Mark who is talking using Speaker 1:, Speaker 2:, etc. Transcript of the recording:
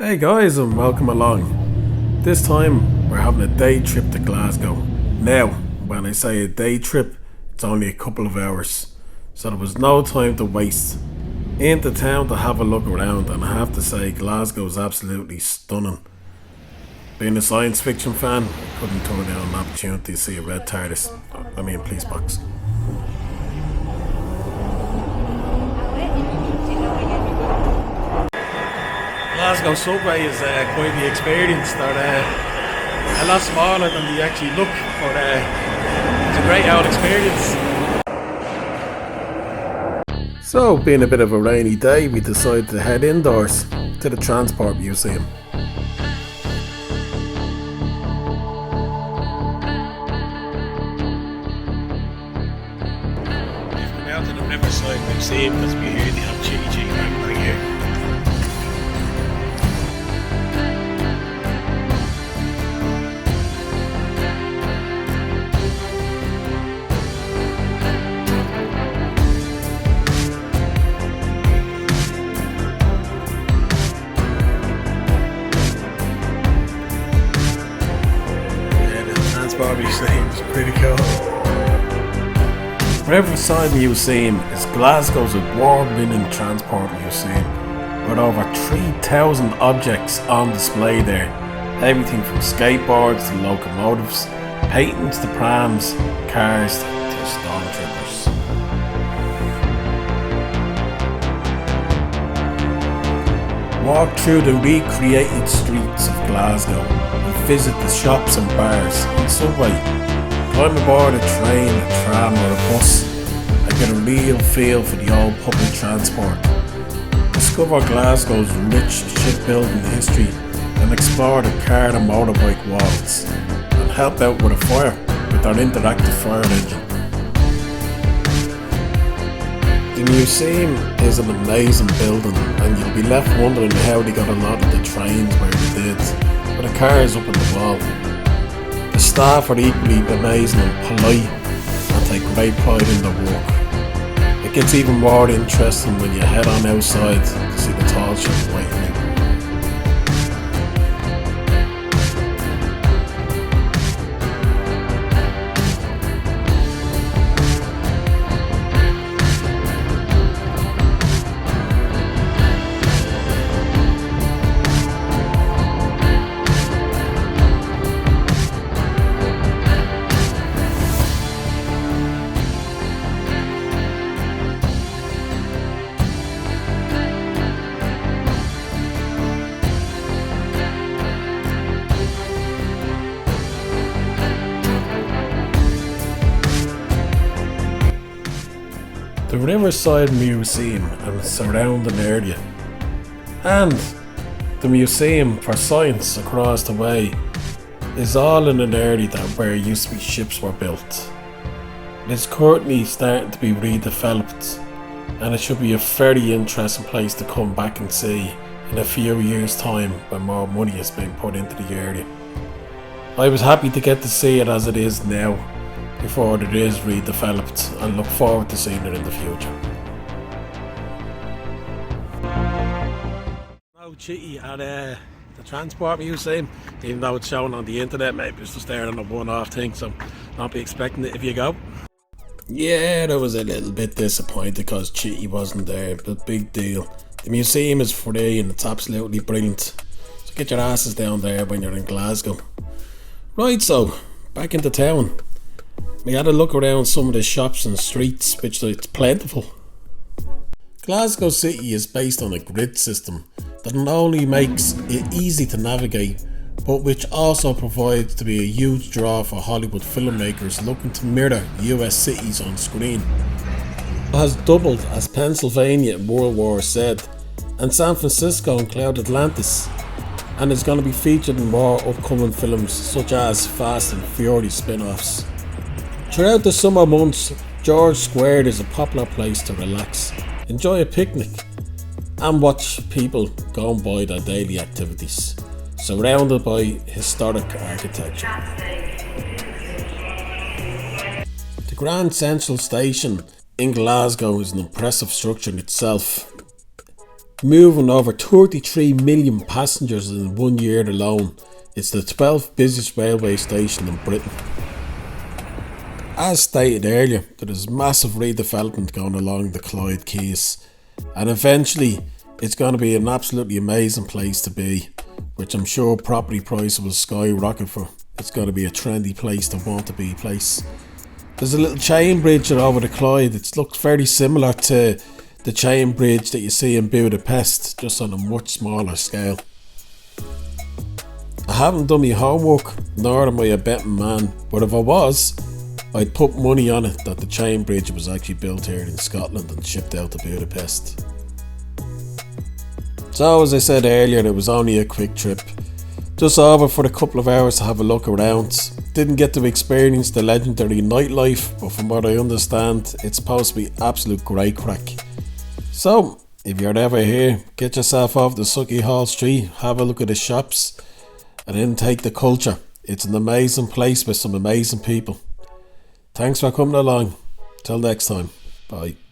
Speaker 1: Hey guys, and welcome along. This time we're having a day trip to Glasgow. Now, when I say a day trip, it's only a couple of hours, so there was no time to waste. Into town to have a look around, and I have to say Glasgow is absolutely stunning. Being a science fiction fan, I couldn't turn down an opportunity to see a red TARDIS. Police box. Glasgow subway is quite the experience. They're a lot smaller than they actually look, but it's a great old experience. So, being a bit of a rainy day, we decided to head indoors to the Transport Museum. We've come out to the Riverside Museum because we hear they have chitty right here. Museum's pretty cool. Riverside Museum is Glasgow's award-winning transport museum with over 3,000 objects on display there. Everything from skateboards to locomotives, paintings to prams, cars to stormtroopers. Walk through the recreated streets of Glasgow and visit the shops and bars and subway. Climb aboard a train, a tram or a bus and get a real feel for the old public transport. Discover Glasgow's rich shipbuilding history and explore the car and motorbike worlds and help out with a fire with our interactive fire engine. The museum is an amazing building and you'll be left wondering how they got a lot of the trains where they did, with the cars up on the wall. The staff are equally amazing and polite and take great pride in their work. It gets even more interesting when you head on outside to see the tall ships waiting. The Riverside Museum and surrounding area, and the Museum for Science across the way, is all in an area where used to be ships were built. It is currently starting to be redeveloped, and it should be a very interesting place to come back and see in a few years' time when more money has been put into the area. I was happy to get to see it as it is now, before it is redeveloped, and look forward to seeing it in the future. No chitty at the Transport Museum, even though it's shown on the internet. Maybe it's just there on a one-off thing, so don't be expecting it if you go. Yeah, I was a little bit disappointed because Chitty wasn't there, but big deal. The museum is free and it's absolutely brilliant, so get your asses down there when you're in Glasgow. Right, so back into town. We had a look around some of the shops and streets, which it's plentiful. Glasgow City is based on a grid system that not only makes it easy to navigate, but which also provides to be a huge draw for Hollywood filmmakers looking to mirror US cities on screen. It has doubled as Pennsylvania in World War Z, and San Francisco in Cloud Atlantis, and is going to be featured in more upcoming films such as Fast and Furious spin-offs. Throughout the summer months, George Square is a popular place to relax, enjoy a picnic, and watch people go and by their daily activities, surrounded by historic architecture. The Grand Central Station in Glasgow is an impressive structure in itself. moving over 33 million passengers in 1 year alone. It's the 12th busiest railway station in Britain. As stated earlier, there is massive redevelopment going along the Clyde Quays, and eventually it's going to be an absolutely amazing place to be, which I'm sure property prices will skyrocket for. It's going to be a trendy place to want to be place. There's a little chain bridge over the Clyde. It looks very similar to the chain bridge that you see in Budapest, just on a much smaller scale. I haven't done my homework, nor am I a betting man, but if I was, I'd put money on it that the chain bridge was actually built here in Scotland and shipped out to Budapest. So as I said earlier, it was only a quick trip. Just over for a couple of hours to have a look around. Didn't get to experience the legendary nightlife, but from what I understand, it's supposed to be absolute great crack. So, if you're ever here, get yourself off the Sucky Hall Street, have a look at the shops, and then take the culture. It's an amazing place with some amazing people. Thanks for coming along. Till next time. Bye.